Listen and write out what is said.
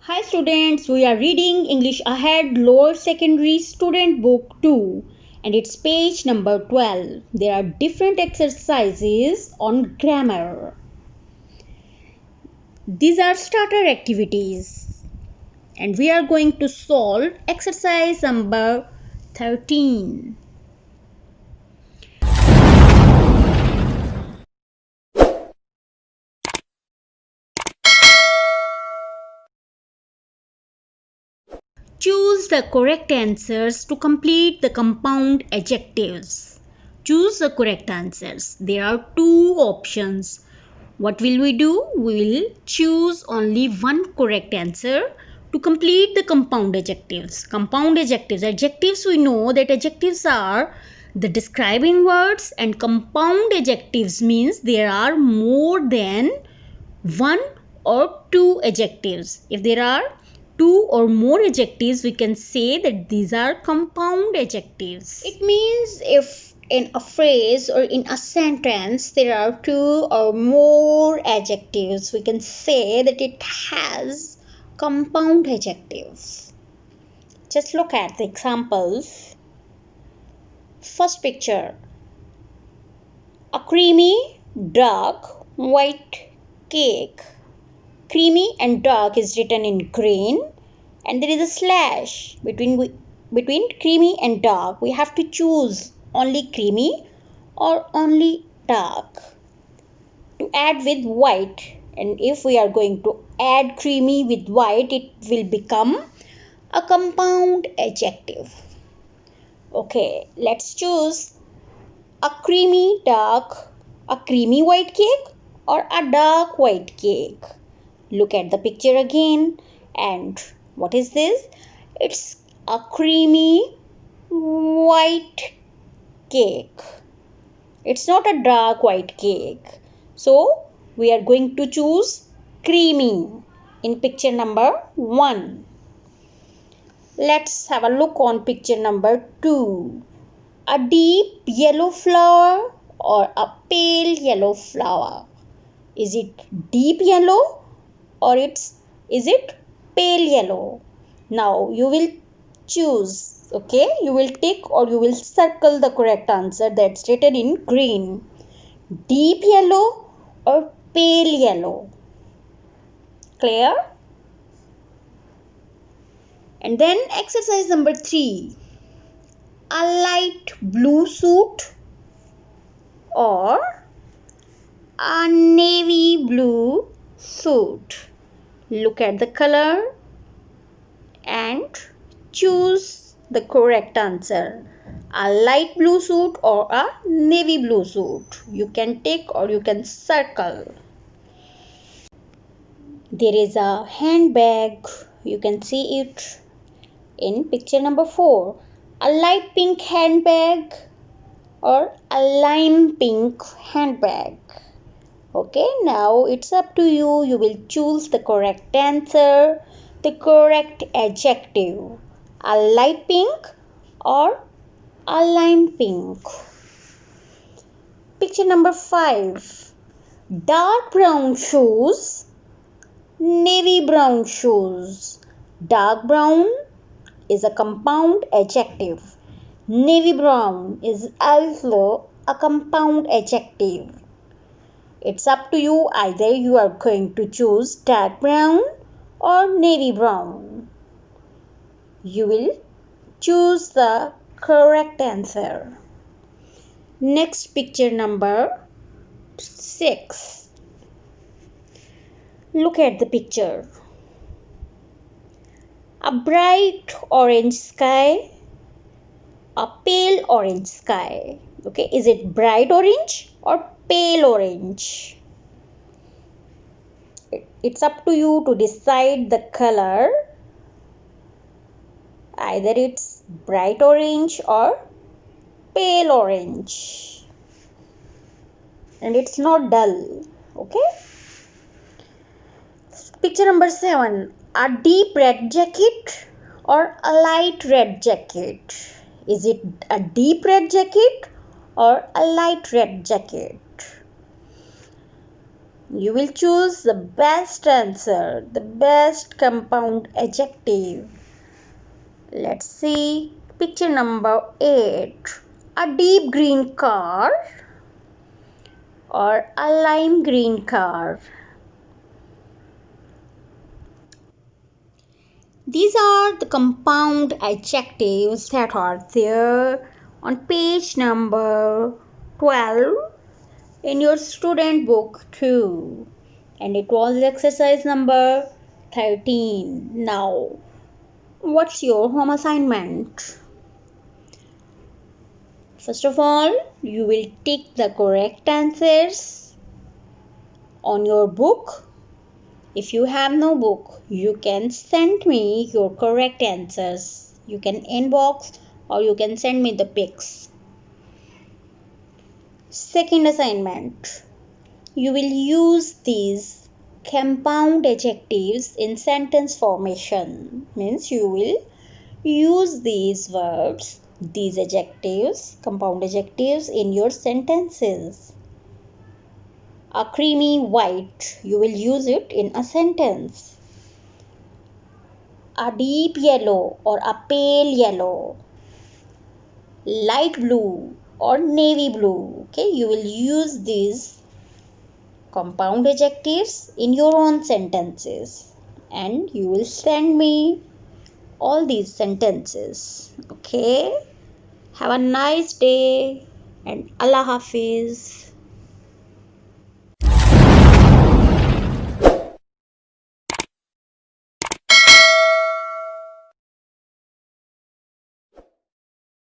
Hi students, we are reading English Ahead Lower Secondary Student Book 2 and it's page number 12. There are different exercises on grammar. These are starter activities and we are going to solve exercise number 13. Choose the correct answers to complete the compound adjectives. Choose the correct answers. There are two options. What will we do? We will choose only one correct answer to complete the compound adjectives. Compound adjectives. Adjectives, we know that adjectives are the describing words, and compound adjectives means there are more than one or two adjectives. If there are two or more adjectives, we can say that these are compound adjectives. It means if in a phrase or in a sentence there are two or more adjectives, we can say that it has compound adjectives. Just look at the examples. First picture: a creamy, dark, white cake. Creamy and dark is written in green, and there is a slash between creamy and dark. We have to choose only creamy or only dark to add with white. And if we are going to add creamy with white, it will become a compound adjective. Okay, let's choose a creamy white cake or a dark white cake. Look at the picture again, and what is this? It's a creamy white cake. It's not a dark white cake. So we are going to choose creamy in picture number 1. Let's have a look on picture number 2. A deep yellow flower or a pale yellow flower. Is it deep yellow or is it pale yellow? Now you will choose, okay? You will tick or you will circle the correct answer that's written in green. Deep yellow or pale yellow? Clear? And then exercise number 3. A light blue suit or a navy blue suit. Look at the color and choose the correct answer. A light blue suit or a navy blue suit. You can tick or you can circle. There is a handbag. You can see it in picture number 4. A light pink handbag or a lime pink handbag. Okay, now it's up to you. You will choose the correct answer, the correct adjective. A light pink or a lime pink. Picture number 5. Dark brown shoes, navy brown shoes. Dark brown is a compound adjective. Navy brown is also a compound adjective. It's up to you. Either you are going to choose dark brown or navy brown. You will choose the correct answer. Next picture number 6. Look at the picture. A bright orange sky, a pale orange sky. Okay, is it bright orange or pale orange? It's up to you to decide the color. Either it's bright orange or pale orange. And it's not dull. Okay? Picture number 7. A deep red jacket or a light red jacket. Is it a deep red jacket or a light red jacket? You will choose the best answer, the best compound adjective. Let's see picture number 8. A deep green car or a lime green car. These are the compound adjectives that are there on page number 12 in your student book 2, and it was exercise number 13. Now, what's your home assignment? First of all, you will tick the correct answers on your book. If you have no book, you can send me your correct answers. You can inbox or you can send me the pics. Second assignment, you will use these compound adjectives in sentence formation. Means you will use these verbs, these adjectives, compound adjectives in your sentences. A creamy white, you will use it in a sentence. A deep yellow or a pale yellow. Light blue or navy blue. Okay, you will use these compound adjectives in your own sentences and you will send me all these sentences. Okay, have a nice day and Allah Hafiz.